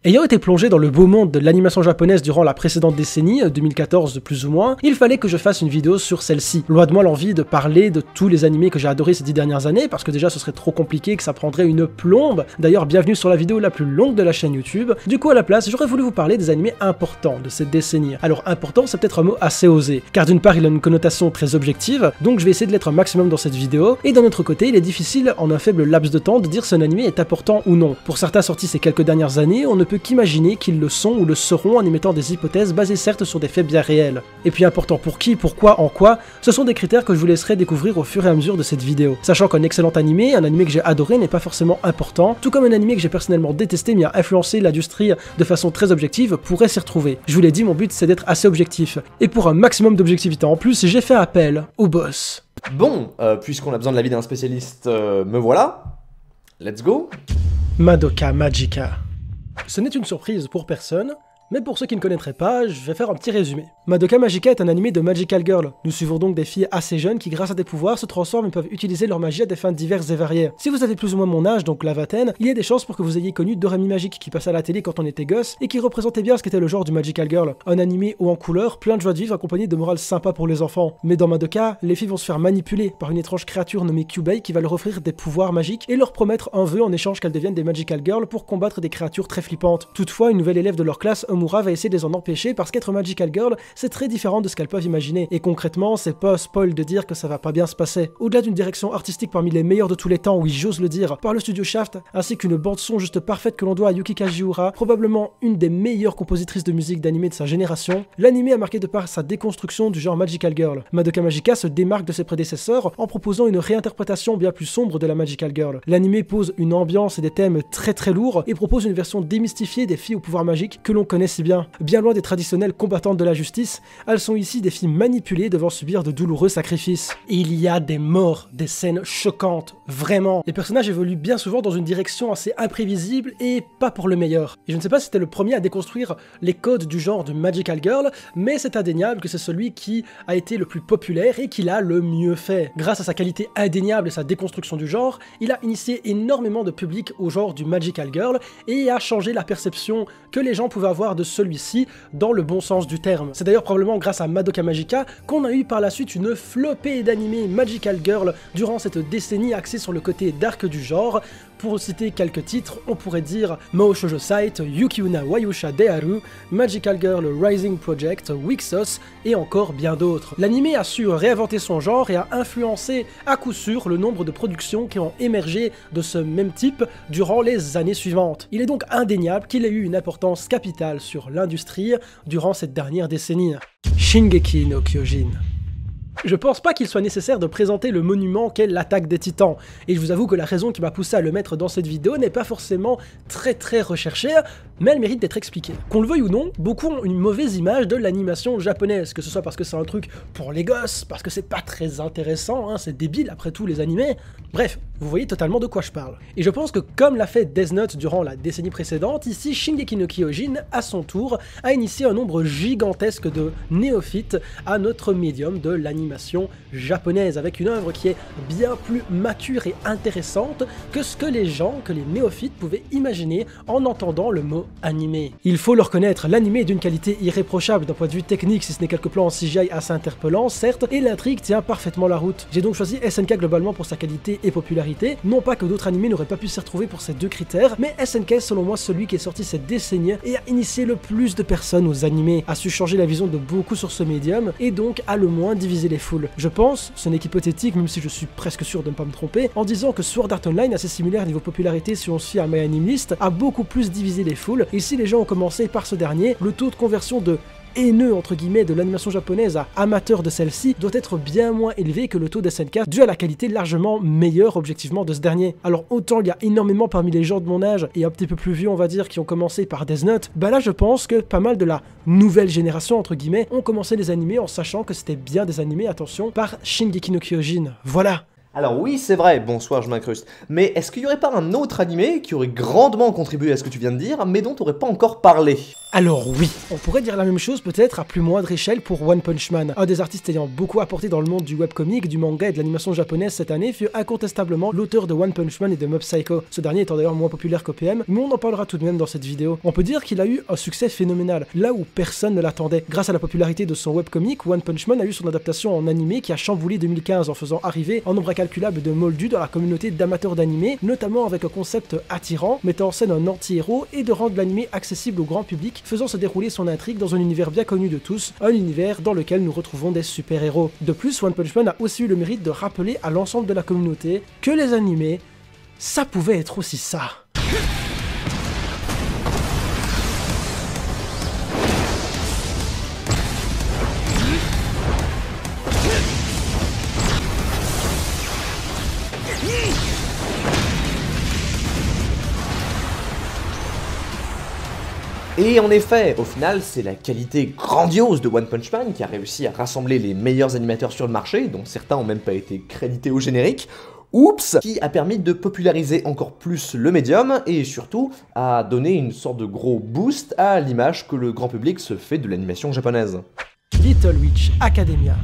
Ayant été plongé dans le beau monde de l'animation japonaise durant la précédente décennie, 2014 plus ou moins, il fallait que je fasse une vidéo sur celle-ci. Loin de moi l'envie de parler de tous les animés que j'ai adorés ces 10 dernières années, parce que déjà ce serait trop compliqué, que ça prendrait une plombe. D'ailleurs, bienvenue sur la vidéo la plus longue de la chaîne YouTube. Du coup, à la place, j'aurais voulu vous parler des animés importants de cette décennie. Alors important, c'est peut-être un mot assez osé, car d'une part il a une connotation très objective, donc je vais essayer de l'être un maximum dans cette vidéo, et d'un autre côté, il est difficile en un faible laps de temps de dire si un animé est important ou non. Pour certains sortis ces quelques dernières années, on ne peut qu'imaginer qu'ils le sont ou le seront en émettant des hypothèses basées certes sur des faits bien réels. Et puis important pour qui, pourquoi, en quoi, ce sont des critères que je vous laisserai découvrir au fur et à mesure de cette vidéo. Sachant qu'un excellent animé, un animé que j'ai adoré n'est pas forcément important, tout comme un animé que j'ai personnellement détesté mais a influencé l'industrie de façon très objective pourrait s'y retrouver. Je vous l'ai dit, mon but c'est d'être assez objectif. Et pour un maximum d'objectivité en plus, j'ai fait appel au boss. Bon, puisqu'on a besoin de l'avis d'un spécialiste, me voilà. Let's go. Madoka Magica. Ce n'est une surprise pour personne, mais pour ceux qui ne connaîtraient pas, je vais faire un petit résumé. Madoka Magica est un animé de Magical Girl. Nous suivons donc des filles assez jeunes qui, grâce à des pouvoirs, se transforment et peuvent utiliser leur magie à des fins diverses et variées. Si vous avez plus ou moins mon âge, donc la vingtaine, il y a des chances pour que vous ayez connu Doremi Magique qui passait à la télé quand on était gosse et qui représentait bien ce qu'était le genre du Magical Girl. Un animé haut en couleur, plein de joie de vivre accompagné de morale sympa pour les enfants. Mais dans Madoka, les filles vont se faire manipuler par une étrange créature nommée Kyubei qui va leur offrir des pouvoirs magiques et leur promettre un vœu en échange qu'elles deviennent des Magical Girls pour combattre des créatures très flippantes. Toutefois, une nouvelle élève de leur classe, Omura, va essayer de les en empêcher parce qu'être Magical Girl, c'est très différent de ce qu'elles peuvent imaginer. Et concrètement, c'est pas spoil de dire que ça va pas bien se passer. Au-delà d'une direction artistique parmi les meilleures de tous les temps, oui j'ose le dire, par le studio Shaft, ainsi qu'une bande-son juste parfaite que l'on doit à Yuki Kajiura, probablement une des meilleures compositrices de musique d'animé de sa génération, l'animé a marqué de par sa déconstruction du genre Magical Girl. Madoka Magica se démarque de ses prédécesseurs en proposant une réinterprétation bien plus sombre de la Magical Girl. L'animé pose une ambiance et des thèmes très lourds et propose une version démystifiée des filles au pouvoir magique que l'on connaît si bien. Bien loin des traditionnelles combattantes de la justice, elles sont ici des filles manipulées devant subir de douloureux sacrifices. Et il y a des morts, des scènes choquantes, vraiment. Les personnages évoluent bien souvent dans une direction assez imprévisible et pas pour le meilleur. Et je ne sais pas si c'était le premier à déconstruire les codes du genre de Magical Girl, mais c'est indéniable que c'est celui qui a été le plus populaire et qui l'a le mieux fait. Grâce à sa qualité indéniable et sa déconstruction du genre, il a initié énormément de public au genre du Magical Girl et a changé la perception que les gens pouvaient avoir de celui-ci dans le bon sens du terme. C'est d'ailleurs probablement grâce à Madoka Magica qu'on a eu par la suite une flopée d'animés Magical Girl durant cette décennie axée sur le côté dark du genre. Pour citer quelques titres, on pourrait dire Mao Shoujo Site, Yuki-Una Wayusha Deharu, Magical Girl Rising Project, Wixos et encore bien d'autres. L'animé a su réinventer son genre et a influencé à coup sûr le nombre de productions qui ont émergé de ce même type durant les années suivantes. Il est donc indéniable qu'il ait eu une importance capitale sur l'industrie durant cette dernière décennie. Shingeki no Kyojin. Je pense pas qu'il soit nécessaire de présenter le monument qu'est l'attaque des titans, et je vous avoue que la raison qui m'a poussé à le mettre dans cette vidéo n'est pas forcément très recherchée, mais elle mérite d'être expliquée. Qu'on le veuille ou non, beaucoup ont une mauvaise image de l'animation japonaise, que ce soit parce que c'est un truc pour les gosses, parce que c'est pas très intéressant, hein, c'est débile après tout les animés, bref, vous voyez totalement de quoi je parle. Et je pense que comme l'a fait Death Note durant la décennie précédente, ici Shingeki no Kyojin, à son tour, a initié un nombre gigantesque de néophytes à notre médium de l'animation japonaise, avec une œuvre qui est bien plus mature et intéressante que ce que les néophytes pouvaient imaginer en entendant le mot animé. Il faut le reconnaître, l'animé est d'une qualité irréprochable d'un point de vue technique, si ce n'est quelques plans en CGI assez interpellants, certes, et l'intrigue tient parfaitement la route. J'ai donc choisi SNK globalement pour sa qualité et popularité, non pas que d'autres animés n'auraient pas pu s'y retrouver pour ces deux critères, mais SNK est selon moi celui qui est sorti cette décennie et a initié le plus de personnes aux animés, a su changer la vision de beaucoup sur ce médium, et donc a le moins divisé les foules. Je pense, ce n'est qu'hypothétique même si je suis presque sûr de ne pas me tromper, en disant que Sword Art Online, assez similaire niveau popularité si on se fie à My Anime List, a beaucoup plus divisé les foules, et si les gens ont commencé par ce dernier, le taux de conversion de haineux entre guillemets de l'animation japonaise à amateur de celle-ci doit être bien moins élevé que le taux d'SNK dû à la qualité largement meilleure objectivement de ce dernier. Alors autant il y a énormément parmi les gens de mon âge et un petit peu plus vieux on va dire qui ont commencé par Death Note, bah là je pense que pas mal de la nouvelle génération entre guillemets ont commencé les animés en sachant que c'était bien des animés, attention, par Shingeki no Kyojin. Voilà. Alors oui, c'est vrai, bonsoir je m'incruste, mais est-ce qu'il y aurait pas un autre animé qui aurait grandement contribué à ce que tu viens de dire, mais dont t'aurais pas encore parlé? Alors oui, on pourrait dire la même chose peut-être à plus moindre échelle pour One Punch Man. Un des artistes ayant beaucoup apporté dans le monde du webcomic, du manga et de l'animation japonaise cette année fut incontestablement l'auteur de One Punch Man et de Mob Psycho. Ce dernier étant d'ailleurs moins populaire qu'OPM, mais on en parlera tout de même dans cette vidéo. On peut dire qu'il a eu un succès phénoménal, là où personne ne l'attendait. Grâce à la popularité de son webcomic, One Punch Man a eu son adaptation en animé qui a chamboulé 2015 en faisant arriver un nombre incalculable de moldus dans la communauté d'amateurs d'animé, notamment avec un concept attirant, mettant en scène un anti-héros et de rendre l'animé accessible au grand public, faisant se dérouler son intrigue dans un univers bien connu de tous, un univers dans lequel nous retrouvons des super-héros. De plus, One Punch Man a aussi eu le mérite de rappeler à l'ensemble de la communauté que les animés, ça pouvait être aussi ça. Et en effet, au final, c'est la qualité grandiose de One Punch Man qui a réussi à rassembler les meilleurs animateurs sur le marché, dont certains ont même pas été crédités au générique, oups, qui a permis de populariser encore plus le médium et surtout à donner une sorte de gros boost à l'image que le grand public se fait de l'animation japonaise. Little Witch Academia.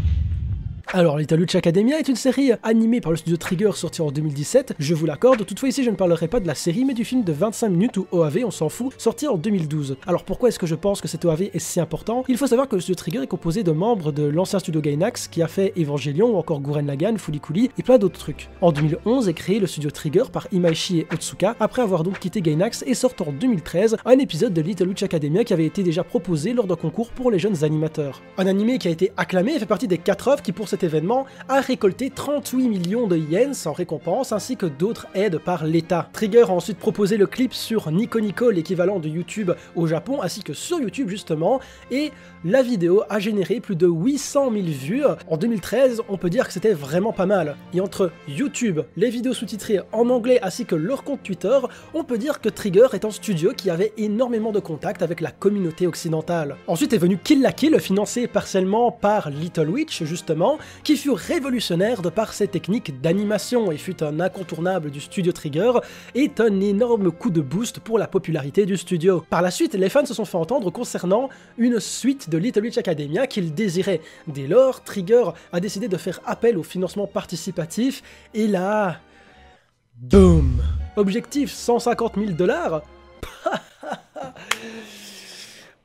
Alors, Little Witch Academia est une série animée par le studio Trigger sortie en 2017, je vous l'accorde, toutefois ici je ne parlerai pas de la série mais du film de 25 minutes ou OAV, on s'en fout, sorti en 2012. Alors pourquoi est-ce que je pense que cet OAV est si important? Il faut savoir que le studio Trigger est composé de membres de l'ancien studio Gainax qui a fait Evangelion ou encore Gurren Lagann, Fooly Cooly et plein d'autres trucs. En 2011 est créé le studio Trigger par Imaishi et Otsuka, après avoir donc quitté Gainax et sort en 2013 un épisode de Little Witch Academia qui avait été déjà proposé lors d'un concours pour les jeunes animateurs. Un animé qui a été acclamé et fait partie des 4 œuvres qui pour cet événement a récolté 38 millions de yens en récompense ainsi que d'autres aides par l'État. Trigger a ensuite proposé le clip sur Nico Nico, l'équivalent de YouTube au Japon, ainsi que sur YouTube justement, et la vidéo a généré plus de 800 000 vues. En 2013, on peut dire que c'était vraiment pas mal. Et entre YouTube, les vidéos sous-titrées en anglais ainsi que leur compte Twitter, on peut dire que Trigger est un studio qui avait énormément de contacts avec la communauté occidentale. Ensuite est venu Kill la Kill, financé partiellement par Little Witch justement, qui fut révolutionnaire de par ses techniques d'animation et fut un incontournable du studio Trigger et un énorme coup de boost pour la popularité du studio. Par la suite, les fans se sont fait entendre concernant une suite de Little Witch Academia qu'ils désiraient. Dès lors, Trigger a décidé de faire appel au financement participatif et là... boum! Objectif 150 000 $.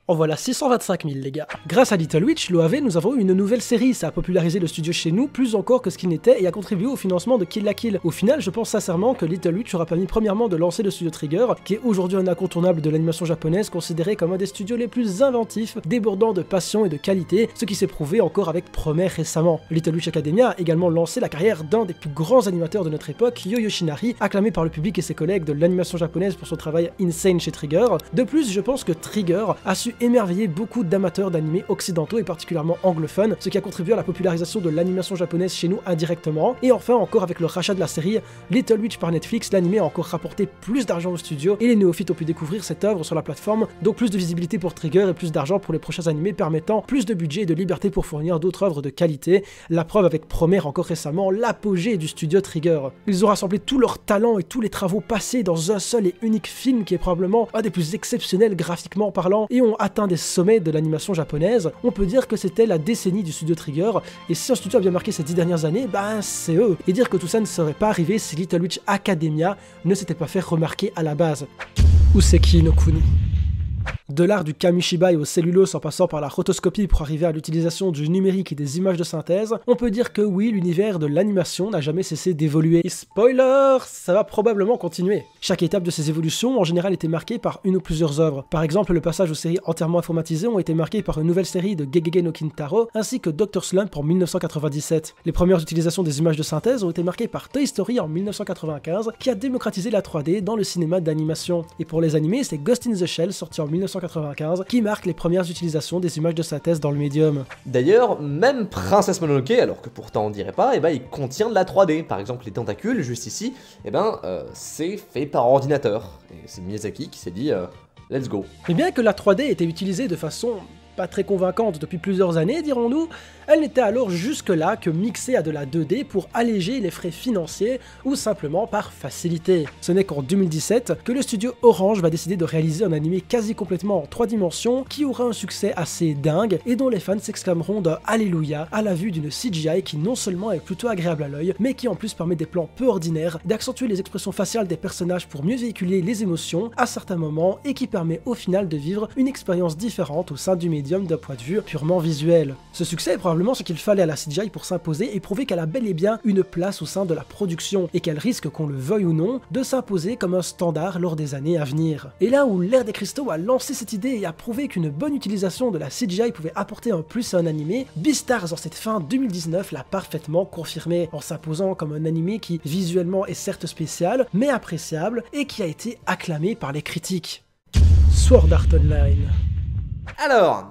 En voilà 625 000 les gars. Grâce à Little Witch, l'OAV, nous avons eu une nouvelle série, ça a popularisé le studio chez nous plus encore que ce qu'il n'était et a contribué au financement de Kill la Kill. Au final, je pense sincèrement que Little Witch aura permis premièrement de lancer le studio Trigger, qui est aujourd'hui un incontournable de l'animation japonaise, considéré comme un des studios les plus inventifs, débordant de passion et de qualité, ce qui s'est prouvé encore avec Promare récemment. Little Witch Academia a également lancé la carrière d'un des plus grands animateurs de notre époque, Yo Yoshinari, acclamé par le public et ses collègues de l'animation japonaise pour son travail insane chez Trigger. De plus, je pense que Trigger a su émerveiller beaucoup d'amateurs d'animés occidentaux et particulièrement anglophones, ce qui a contribué à la popularisation de l'animation japonaise chez nous indirectement. Et enfin, encore avec le rachat de la série Little Witch par Netflix, l'animé a encore rapporté plus d'argent au studio et les néophytes ont pu découvrir cette œuvre sur la plateforme, donc plus de visibilité pour Trigger et plus d'argent pour les prochains animés permettant plus de budget et de liberté pour fournir d'autres œuvres de qualité. La preuve avec Promare encore récemment, l'apogée du studio Trigger. Ils ont rassemblé tous leurs talents et tous les travaux passés dans un seul et unique film qui est probablement un des plus exceptionnels graphiquement parlant et ont atteint des sommets de l'animation japonaise. On peut dire que c'était la décennie du studio Trigger et si un studio a bien marqué ces 10 dernières années, ben c'est eux. Et dire que tout ça ne serait pas arrivé si Little Witch Academia ne s'était pas fait remarquer à la base. Useki no Kuni. De l'art du kamishibai au cellulose en passant par la rotoscopie pour arriver à l'utilisation du numérique et des images de synthèse, on peut dire que oui, l'univers de l'animation n'a jamais cessé d'évoluer. Et spoiler, ça va probablement continuer. Chaque étape de ces évolutions en général était marquée par une ou plusieurs œuvres. Par exemple, le passage aux séries entièrement informatisées ont été marqués par une nouvelle série de Gegege no Kintaro ainsi que Dr. Slump en 1997. Les premières utilisations des images de synthèse ont été marquées par Toy Story en 1995 qui a démocratisé la 3D dans le cinéma d'animation. Et pour les animés, c'est Ghost in the Shell sorti en 1995 qui marque les premières utilisations des images de synthèse dans le médium. D'ailleurs, même Princesse Mononoke, alors que pourtant on dirait pas, il contient de la 3D. Par exemple, les tentacules, juste ici, c'est fait par ordinateur. Et c'est Miyazaki qui s'est dit let's go. Mais bien que la 3D était utilisée de façon pas très convaincante depuis plusieurs années, dirons-nous, elle n'était alors jusque-là que mixée à de la 2D pour alléger les frais financiers ou simplement par facilité. Ce n'est qu'en 2017 que le studio Orange va décider de réaliser un animé quasi complètement en 3 dimensions qui aura un succès assez dingue et dont les fans s'exclameront de Alléluia à la vue d'une CGI qui non seulement est plutôt agréable à l'œil, mais qui en plus permet des plans peu ordinaires, d'accentuer les expressions faciales des personnages pour mieux véhiculer les émotions à certains moments et qui permet au final de vivre une expérience différente au sein du médium d'un point de vue purement visuel. Ce succès est probablement ce qu'il fallait à la CGI pour s'imposer et prouver qu'elle a bel et bien une place au sein de la production et qu'elle risque, qu'on le veuille ou non, de s'imposer comme un standard lors des années à venir. Et là où l'ère des cristaux a lancé cette idée et a prouvé qu'une bonne utilisation de la CGI pouvait apporter un plus à un animé, Beastars en cette fin 2019 l'a parfaitement confirmé en s'imposant comme un animé qui visuellement est certes spécial mais appréciable et qui a été acclamé par les critiques. Sword Art Online. Alors,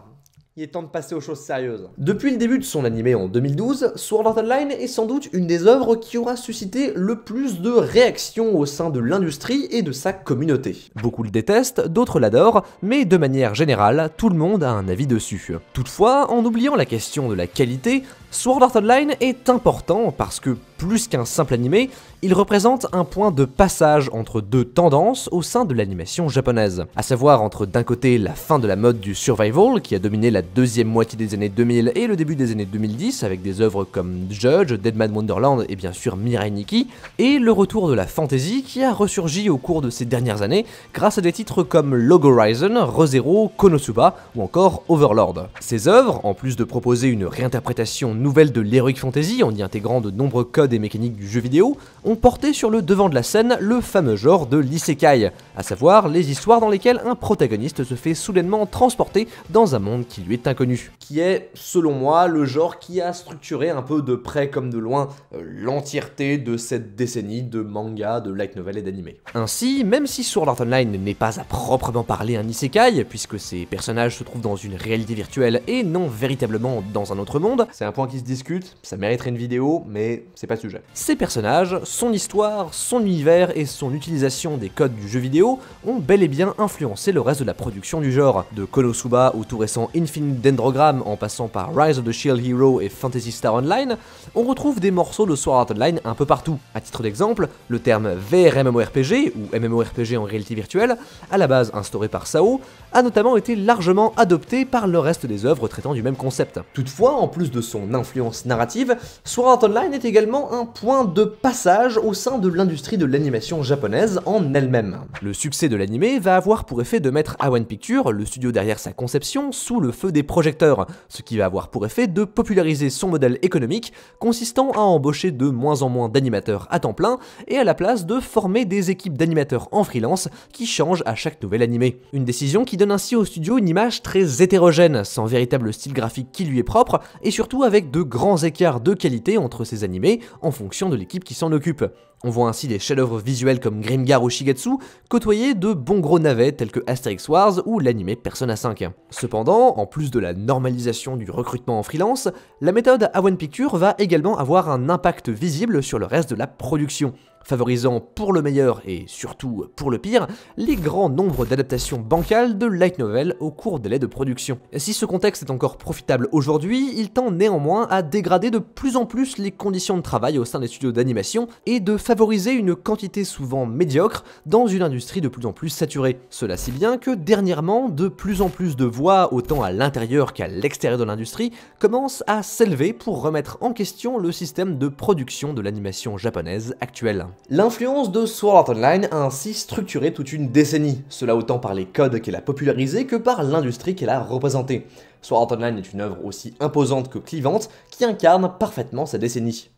il est temps de passer aux choses sérieuses. Depuis le début de son animé en 2012, Sword Art Online est sans doute une des œuvres qui aura suscité le plus de réactions au sein de l'industrie et de sa communauté. Beaucoup le détestent, d'autres l'adorent, mais de manière générale, tout le monde a un avis dessus. Toutefois, en oubliant la question de la qualité, Sword Art Online est important parce que, plus qu'un simple animé, il représente un point de passage entre deux tendances au sein de l'animation japonaise, à savoir entre d'un côté la fin de la mode du survival qui a dominé la deuxième moitié des années 2000 et le début des années 2010 avec des œuvres comme Judge, Deadman Wonderland et bien sûr Mirai Nikki, et le retour de la fantasy qui a ressurgi au cours de ces dernières années grâce à des titres comme Log Horizon, Re:Zero, Konosuba ou encore Overlord. Ces œuvres, en plus de proposer une réinterprétation nouvelle de l'heroic fantasy en y intégrant de nombreux codes et mécaniques du jeu vidéo, ont porté sur le devant de la scène le fameux genre de l'isekai, à savoir les histoires dans lesquelles un protagoniste se fait soudainement transporter dans un monde qui lui est inconnu. Qui est, selon moi, le genre qui a structuré un peu de près comme de loin l'entièreté de cette décennie de manga, de light novel et d'anime. Ainsi, même si Sword Art Online n'est pas à proprement parler un isekai, puisque ses personnages se trouvent dans une réalité virtuelle et non véritablement dans un autre monde, c'est un point qui se discute, ça mériterait une vidéo, mais c'est pas le sujet. Ces personnages, son histoire, son univers et son utilisation des codes du jeu vidéo ont bel et bien influencé le reste de la production du genre, de Konosuba au tout récent Infinite Dendrogram en passant par Rise of the Shield Hero et Phantasy Star Online, on retrouve des morceaux de Sword Art Online un peu partout. À titre d'exemple, le terme VRMMORPG, ou MMORPG en réalité virtuelle, à la base instauré par SAO, a notamment été largement adopté par le reste des œuvres traitant du même concept. Toutefois, en plus de son influence narrative, Sword Art Online est également un point de passage au sein de l'industrie de l'animation japonaise en elle-même. Le succès de l'anime va avoir pour effet de mettre A1 Pictures, le studio derrière sa conception, sous le feu des projecteurs, ce qui va avoir pour effet de populariser son modèle économique, consistant à embaucher de moins en moins d'animateurs à temps plein, et à la place de former des équipes d'animateurs en freelance qui changent à chaque nouvel animé. Une décision qui donne ainsi au studio une image très hétérogène, sans véritable style graphique qui lui est propre, et surtout avec de grands écarts de qualité entre ses animés en fonction de l'équipe qui s'en occupe. On voit ainsi des chefs-d'œuvre visuels comme Grimgar ou Shigetsu côtoyer de bons gros navets tels que Asterix Wars ou l'animé Persona 5. Cependant, en plus de la normalisation du recrutement en freelance, la méthode A1 Pictures va également avoir un impact visible sur le reste de la production, favorisant pour le meilleur et surtout pour le pire, les grands nombres d'adaptations bancales de light novel au court délai de production. Si ce contexte est encore profitable aujourd'hui, il tend néanmoins à dégrader de plus en plus les conditions de travail au sein des studios d'animation et de favoriser une quantité souvent médiocre dans une industrie de plus en plus saturée. Cela si bien que dernièrement, de plus en plus de voix, autant à l'intérieur qu'à l'extérieur de l'industrie, commencent à s'élever pour remettre en question le système de production de l'animation japonaise actuelle. L'influence de Sword Art Online a ainsi structuré toute une décennie, cela autant par les codes qu'elle a popularisés que par l'industrie qu'elle a représentée. Sword Art Online est une œuvre aussi imposante que clivante qui incarne parfaitement sa décennie.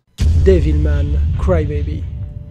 Devilman Crybaby.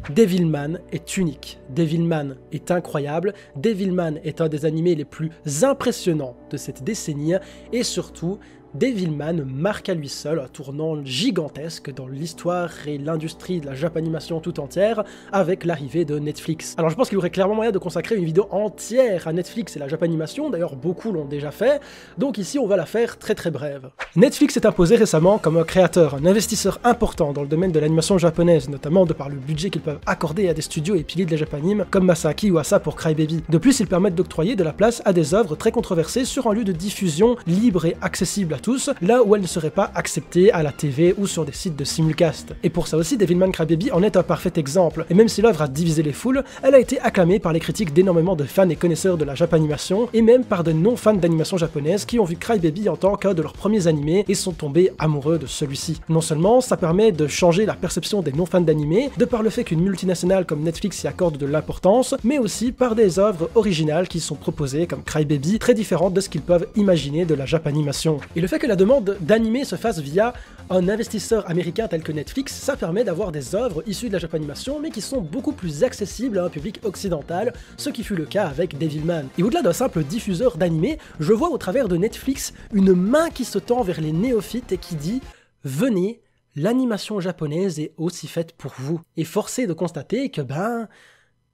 Devilman est unique, Devilman est incroyable, Devilman est un des animés les plus impressionnants de cette décennie et surtout, Devilman marque à lui seul un tournant gigantesque dans l'histoire et l'industrie de la Japanimation tout entière avec l'arrivée de Netflix. Alors je pense qu'il y aurait clairement moyen de consacrer une vidéo entière à Netflix et la Japanimation, d'ailleurs beaucoup l'ont déjà fait, donc ici on va la faire très brève. Netflix s'est imposé récemment comme un créateur, un investisseur important dans le domaine de l'animation japonaise, notamment de par le budget qu'ils peuvent accorder à des studios et piliers de la Japanime comme Masaaki Yuasa pour Crybaby. De plus, ils permettent d'octroyer de la place à des œuvres très controversées sur un lieu de diffusion libre et accessible à tous, là où elles ne seraient pas acceptées à la TV ou sur des sites de simulcast. Et pour ça aussi, Devilman Crybaby en est un parfait exemple, et même si l'œuvre a divisé les foules, elle a été acclamée par les critiques d'énormément de fans et connaisseurs de la Japanimation, et même par de non-fans d'animation japonaise qui ont vu Crybaby en tant qu'un de leurs premiers animés et sont tombés amoureux de celui-ci. Non seulement ça permet de changer la perception des non-fans d'animé, de par le fait qu'une multinationale comme Netflix y accorde de l'importance, mais aussi par des œuvres originales qui sont proposées comme Crybaby, très différentes de ce qu'ils peuvent imaginer de la Japanimation. Et le fait que la demande d'animé se fasse via un investisseur américain tel que Netflix, ça permet d'avoir des œuvres issues de la Japanimation mais qui sont beaucoup plus accessibles à un public occidental, ce qui fut le cas avec Devilman. Et au-delà d'un simple diffuseur d'animé, je vois au travers de Netflix une main qui se tend vers les néophytes et qui dit « Venez, l'animation japonaise est aussi faite pour vous ». Et forcé de constater que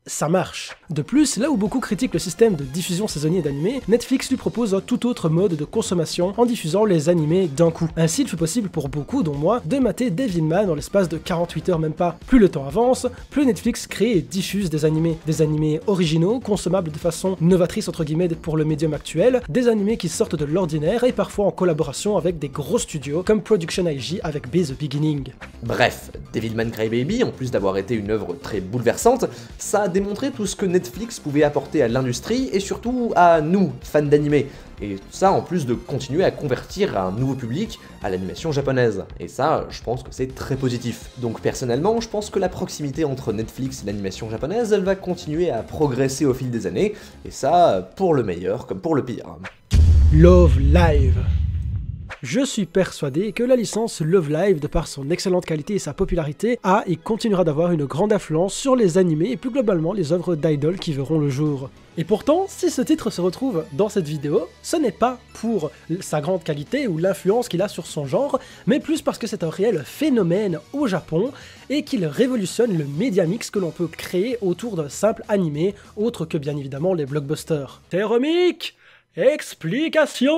ça marche. De plus, là où beaucoup critiquent le système de diffusion saisonnier d'animés, Netflix lui propose un tout autre mode de consommation en diffusant les animés d'un coup. Ainsi, il fut possible pour beaucoup, dont moi, de mater Devilman dans l'espace de 48 heures même pas. Plus le temps avance, plus Netflix crée et diffuse des animés originaux, consommables de façon novatrice entre guillemets pour le médium actuel, des animés qui sortent de l'ordinaire et parfois en collaboration avec des gros studios comme Production IG avec Be The Beginning. Bref, Devilman Crybaby, en plus d'avoir été une œuvre très bouleversante, ça a démontré tout ce que Netflix pouvait apporter à l'industrie et surtout à nous, fans d'animé. Et ça en plus de continuer à convertir un nouveau public à l'animation japonaise. Et ça, je pense que c'est très positif. Donc personnellement, je pense que la proximité entre Netflix et l'animation japonaise, elle va continuer à progresser au fil des années. Et ça, pour le meilleur comme pour le pire. Love Live. Je suis persuadé que la licence Love Live, de par son excellente qualité et sa popularité, a et continuera d'avoir une grande influence sur les animés et plus globalement les œuvres d'idol qui verront le jour. Et pourtant, si ce titre se retrouve dans cette vidéo, ce n'est pas pour sa grande qualité ou l'influence qu'il a sur son genre, mais plus parce que c'est un réel phénomène au Japon et qu'il révolutionne le média mix que l'on peut créer autour d'un simple animé, autre que bien évidemment les blockbusters. Théromique, explication.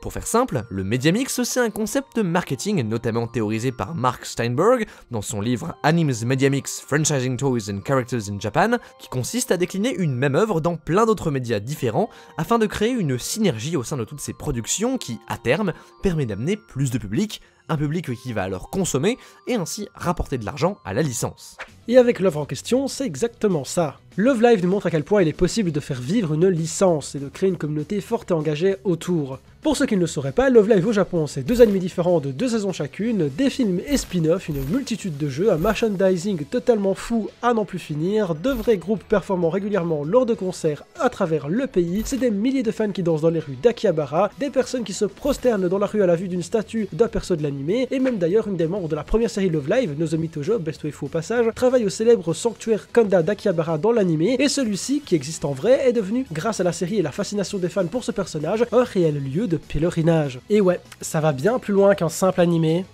Pour faire simple, le Media Mix, c'est un concept marketing notamment théorisé par Mark Steinberg dans son livre Anime's Media Mix, Franchising Toys and Characters in Japan, qui consiste à décliner une même œuvre dans plein d'autres médias différents afin de créer une synergie au sein de toutes ces productions qui, à terme, permet d'amener plus de public, un public qui va alors consommer et ainsi rapporter de l'argent à la licence. Et avec l'œuvre en question, c'est exactement ça. Love Live nous montre à quel point il est possible de faire vivre une licence et de créer une communauté forte et engagée autour. Pour ceux qui ne le sauraient pas, Love Live au Japon, c'est 2 animés différents de 2 saisons chacune, des films et spin-off, une multitude de jeux, un merchandising totalement fou à n'en plus finir, de vrais groupes performant régulièrement lors de concerts à travers le pays, c'est des milliers de fans qui dansent dans les rues d'Akihabara, des personnes qui se prosternent dans la rue à la vue d'une statue d'un perso de l'animé, et même d'ailleurs une des membres de la première série Love Live, Nozomi Tojo, best waifu au passage, travaille au célèbre sanctuaire Kanda d'Akihabara dans l'animé, et celui-ci, qui existe en vrai, est devenu, grâce à la série et la fascination des fans pour ce personnage, un réel lieu de pèlerinage. Et ouais, ça va bien plus loin qu'un simple animé,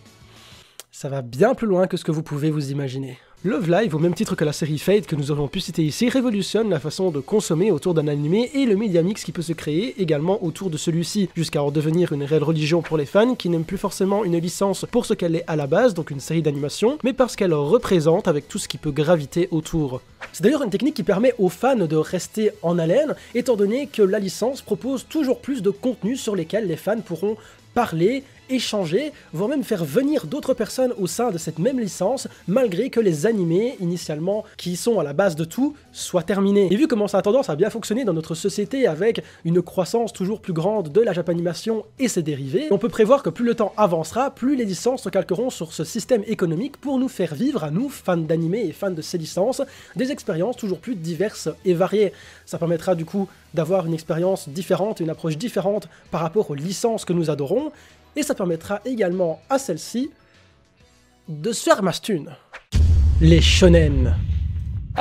ça va bien plus loin que ce que vous pouvez vous imaginer. Love Live, au même titre que la série Fate que nous aurions pu citer ici, révolutionne la façon de consommer autour d'un animé et le média mix qui peut se créer également autour de celui-ci, jusqu'à en devenir une réelle religion pour les fans qui n'aiment plus forcément une licence pour ce qu'elle est à la base, donc une série d'animation, mais parce qu'elle représente avec tout ce qui peut graviter autour. C'est d'ailleurs une technique qui permet aux fans de rester en haleine, étant donné que la licence propose toujours plus de contenu sur lesquels les fans pourront parler, échanger, voire même faire venir d'autres personnes au sein de cette même licence, malgré que les animés, initialement, qui sont à la base de tout, soient terminés. Et vu comment ça a tendance à bien fonctionner dans notre société avec une croissance toujours plus grande de la Japanimation et ses dérivés, on peut prévoir que plus le temps avancera, plus les licences se calqueront sur ce système économique pour nous faire vivre, à nous, fans d'animés et fans de ces licences, des expériences toujours plus diverses et variées. Ça permettra du coup d'avoir une expérience différente, une approche différente par rapport aux licences que nous adorons, et ça permettra également à celle-ci de se faire masse thune. Les shonen.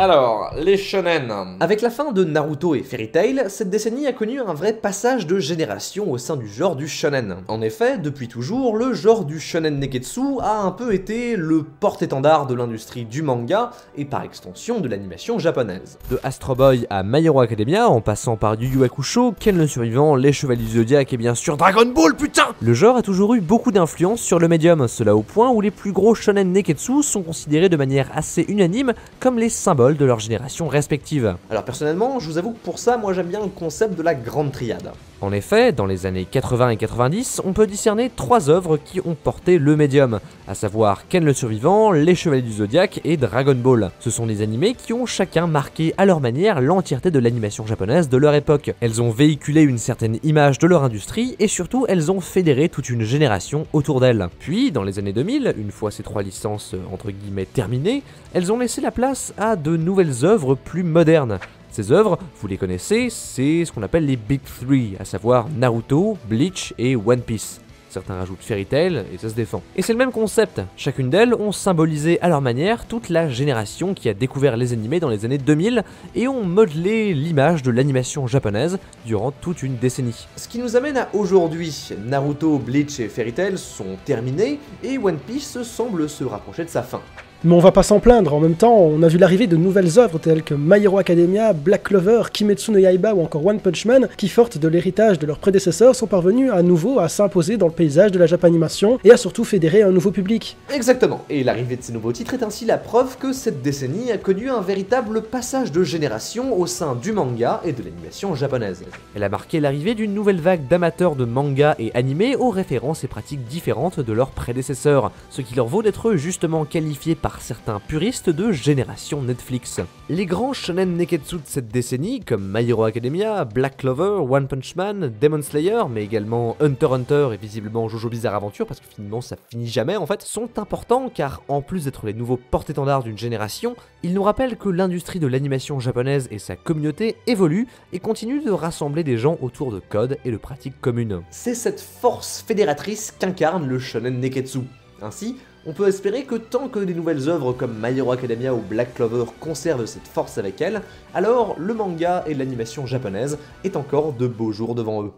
Alors, les shonen. Avec la fin de Naruto et Fairy Tail, cette décennie a connu un vrai passage de génération au sein du genre du shonen. En effet, depuis toujours, le genre du shonen neketsu a un peu été le porte-étendard de l'industrie du manga et par extension de l'animation japonaise. De Astro Boy à My Hero Academia, en passant par Yu Yu Hakusho, Ken le Survivant, les Chevaliers du Zodiac et bien sûr Dragon Ball, putain! Le genre a toujours eu beaucoup d'influence sur le médium, cela au point où les plus gros shonen neketsu sont considérés de manière assez unanime comme les symboles de leur génération respective. Alors personnellement, je vous avoue que pour ça, moi j'aime bien le concept de la grande triade. En effet, dans les années 80 et 90, on peut discerner 3 œuvres qui ont porté le médium, à savoir Ken le Survivant, Les Chevaliers du Zodiac et Dragon Ball. Ce sont des animés qui ont chacun marqué à leur manière l'entièreté de l'animation japonaise de leur époque. Elles ont véhiculé une certaine image de leur industrie et surtout elles ont fédéré toute une génération autour d'elles. Puis, dans les années 2000, une fois ces 3 licences entre guillemets terminées, elles ont laissé la place à de nouvelles œuvres plus modernes. Ces œuvres, vous les connaissez, c'est ce qu'on appelle les Big Three, à savoir Naruto, Bleach et One Piece. Certains rajoutent Fairy Tail et ça se défend. Et c'est le même concept, chacune d'elles ont symbolisé à leur manière toute la génération qui a découvert les animés dans les années 2000 et ont modelé l'image de l'animation japonaise durant toute une décennie. Ce qui nous amène à aujourd'hui, Naruto, Bleach et Fairy Tail sont terminés et One Piece semble se rapprocher de sa fin. Mais on va pas s'en plaindre, en même temps, on a vu l'arrivée de nouvelles œuvres telles que My Hero Academia, Black Clover, Kimetsu no Yaiba ou encore One Punch Man, qui fortes de l'héritage de leurs prédécesseurs sont parvenus à nouveau à s'imposer dans le paysage de la Japanimation et à surtout fédérer un nouveau public. Exactement, et l'arrivée de ces nouveaux titres est ainsi la preuve que cette décennie a connu un véritable passage de génération au sein du manga et de l'animation japonaise. Elle a marqué l'arrivée d'une nouvelle vague d'amateurs de manga et animés aux références et pratiques différentes de leurs prédécesseurs, ce qui leur vaut d'être justement qualifiés par certains puristes de génération Netflix. Les grands shonen neketsu de cette décennie, comme My Hero Academia, Black Clover, One Punch Man, Demon Slayer, mais également Hunter x Hunter et visiblement Jojo Bizarre Adventure, parce que finalement ça finit jamais en fait, sont importants car en plus d'être les nouveaux porte-étendards d'une génération, ils nous rappellent que l'industrie de l'animation japonaise et sa communauté évoluent et continuent de rassembler des gens autour de codes et de pratiques communes. C'est cette force fédératrice qu'incarne le shonen neketsu. Ainsi, on peut espérer que tant que des nouvelles œuvres comme My Hero Academia ou Black Clover conservent cette force avec elles, alors le manga et l'animation japonaise est encore de beaux jours devant eux.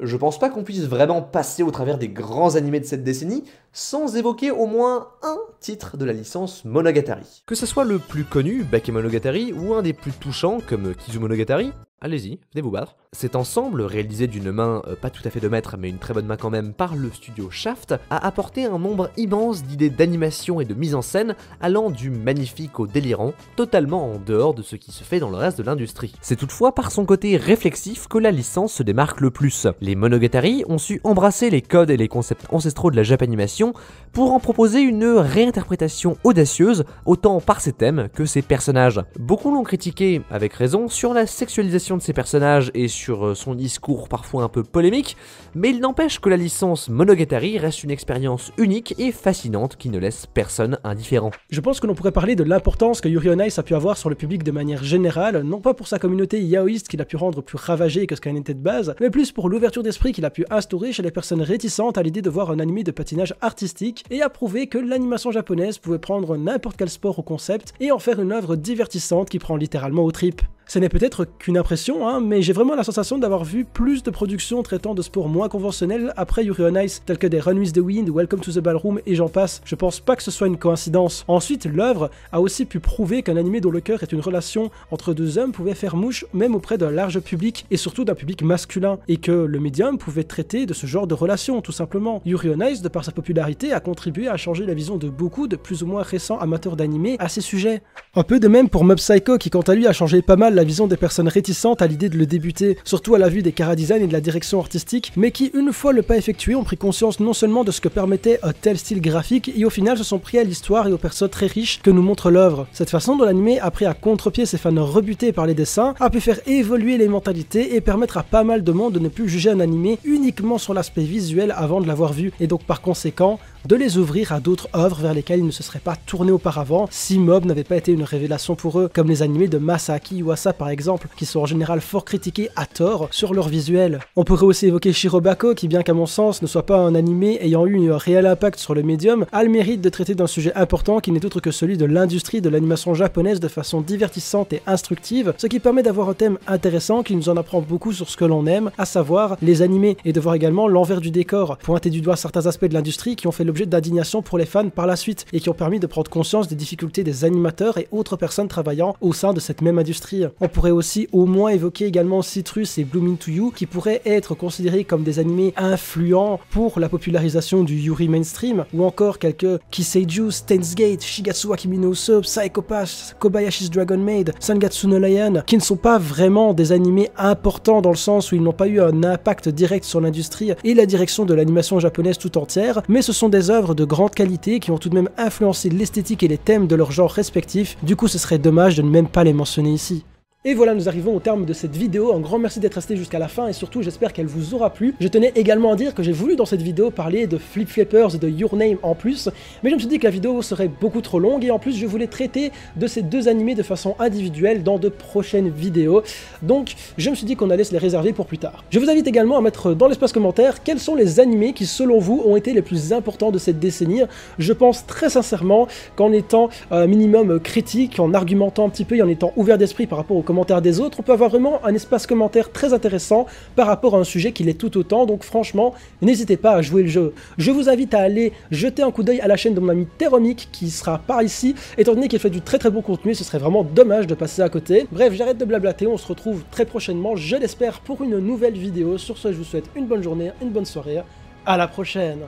Je pense pas qu'on puisse vraiment passer au travers des grands animés de cette décennie sans évoquer au moins un titre de la licence Monogatari. Que ce soit le plus connu, Bakemonogatari, ou un des plus touchants comme Kizumonogatari, allez-y, venez vous battre. Cet ensemble, réalisé d'une main pas tout à fait de maître, mais une très bonne main quand même, par le studio Shaft, a apporté un nombre immense d'idées d'animation et de mise en scène, allant du magnifique au délirant, totalement en dehors de ce qui se fait dans le reste de l'industrie. C'est toutefois par son côté réflexif que la licence se démarque le plus. Les Monogatari ont su embrasser les codes et les concepts ancestraux de la Japanimation pour en proposer une réinterprétation audacieuse, autant par ses thèmes que ses personnages. Beaucoup l'ont critiqué, avec raison, sur la sexualisation de ses personnages et sur son discours parfois un peu polémique, mais il n'empêche que la licence Monogatari reste une expérience unique et fascinante qui ne laisse personne indifférent. Je pense que l'on pourrait parler de l'importance que Yuri on Ice a pu avoir sur le public de manière générale, non pas pour sa communauté yaoïste qu'il a pu rendre plus ravagée que ce qu'elle n'était de base, mais plus pour l'ouverture d'esprit qu'il a pu instaurer chez les personnes réticentes à l'idée de voir un animé de patinage artistique et à prouver que l'animation japonaise pouvait prendre n'importe quel sport au concept et en faire une œuvre divertissante qui prend littéralement aux tripes. Ce n'est peut-être qu'une impression, mais j'ai vraiment la sensation d'avoir vu plus de productions traitant de sports moins conventionnels après Yuri on Ice, tels que des Run with the Wind, Welcome to the Ballroom et j'en passe. Je pense pas que ce soit une coïncidence. Ensuite, l'œuvre a aussi pu prouver qu'un animé dont le cœur est une relation entre deux hommes pouvait faire mouche même auprès d'un large public, et surtout d'un public masculin, et que le médium pouvait traiter de ce genre de relation, tout simplement. Yuri on Ice, de par sa popularité, a contribué à changer la vision de beaucoup de plus ou moins récents amateurs d'animé à ces sujets. Un peu de même pour Mob Psycho, qui quant à lui a changé pas mal la vision des personnes réticentes à l'idée de le débuter, surtout à la vue des chara-design et de la direction artistique, mais qui, une fois le pas effectué, ont pris conscience non seulement de ce que permettait un tel style graphique, et au final se sont pris à l'histoire et aux persos très riches que nous montre l'œuvre. Cette façon dont l'anime a pris à contre-pied ses fans rebutés par les dessins, a pu faire évoluer les mentalités et permettre à pas mal de monde de ne plus juger un anime uniquement sur l'aspect visuel avant de l'avoir vu, et donc par conséquent, de les ouvrir à d'autres œuvres vers lesquelles ils ne se seraient pas tournés auparavant si Mob n'avait pas été une révélation pour eux, comme les animés de Masaaki Yuasa par exemple, qui sont en général fort critiqués à tort sur leur visuel. On pourrait aussi évoquer Shirobako, qui bien qu'à mon sens ne soit pas un animé ayant eu un réel impact sur le médium, a le mérite de traiter d'un sujet important qui n'est autre que celui de l'industrie de l'animation japonaise de façon divertissante et instructive, ce qui permet d'avoir un thème intéressant qui nous en apprend beaucoup sur ce que l'on aime, à savoir les animés, et de voir également l'envers du décor, pointer du doigt certains aspects de l'industrie qui ont fait l'objet d'indignation pour les fans par la suite, et qui ont permis de prendre conscience des difficultés des animateurs et autres personnes travaillant au sein de cette même industrie. On pourrait aussi au moins évoquer également Citrus et Blooming to You, qui pourraient être considérés comme des animés influents pour la popularisation du yuri mainstream, ou encore quelques Kiseiju, Steins Gate, Shigatsu wa Kimi no Uso, Psycho Pass, Kobayashi's Dragon Maid, Sangatsu no Lion, qui ne sont pas vraiment des animés importants dans le sens où ils n'ont pas eu un impact direct sur l'industrie et la direction de l'animation japonaise tout entière, mais ce sont des œuvres de grande qualité qui ont tout de même influencé l'esthétique et les thèmes de leurs genres respectifs, du coup ce serait dommage de ne même pas les mentionner ici. Et voilà, nous arrivons au terme de cette vidéo. Un grand merci d'être resté jusqu'à la fin et surtout j'espère qu'elle vous aura plu. Je tenais également à dire que j'ai voulu dans cette vidéo parler de Flip Flippers et de Your Name en plus, mais je me suis dit que la vidéo serait beaucoup trop longue et en plus je voulais traiter de ces deux animés de façon individuelle dans de prochaines vidéos. Donc je me suis dit qu'on allait se les réserver pour plus tard. Je vous invite également à mettre dans l'espace commentaire quels sont les animés qui selon vous ont été les plus importants de cette décennie. Je pense très sincèrement qu'en étant minimum critique, en argumentant un petit peu et en étant ouvert d'esprit par rapport aux commentaires des autres, on peut avoir vraiment un espace commentaire très intéressant par rapport à un sujet qui l'est tout autant, donc franchement, n'hésitez pas à jouer le jeu. Je vous invite à aller jeter un coup d'œil à la chaîne de mon ami Teromic, qui sera par ici, étant donné qu'il fait du très bon contenu, ce serait vraiment dommage de passer à côté. Bref, j'arrête de blablater, on se retrouve très prochainement, je l'espère, pour une nouvelle vidéo. Sur ce, je vous souhaite une bonne journée, une bonne soirée, à la prochaine.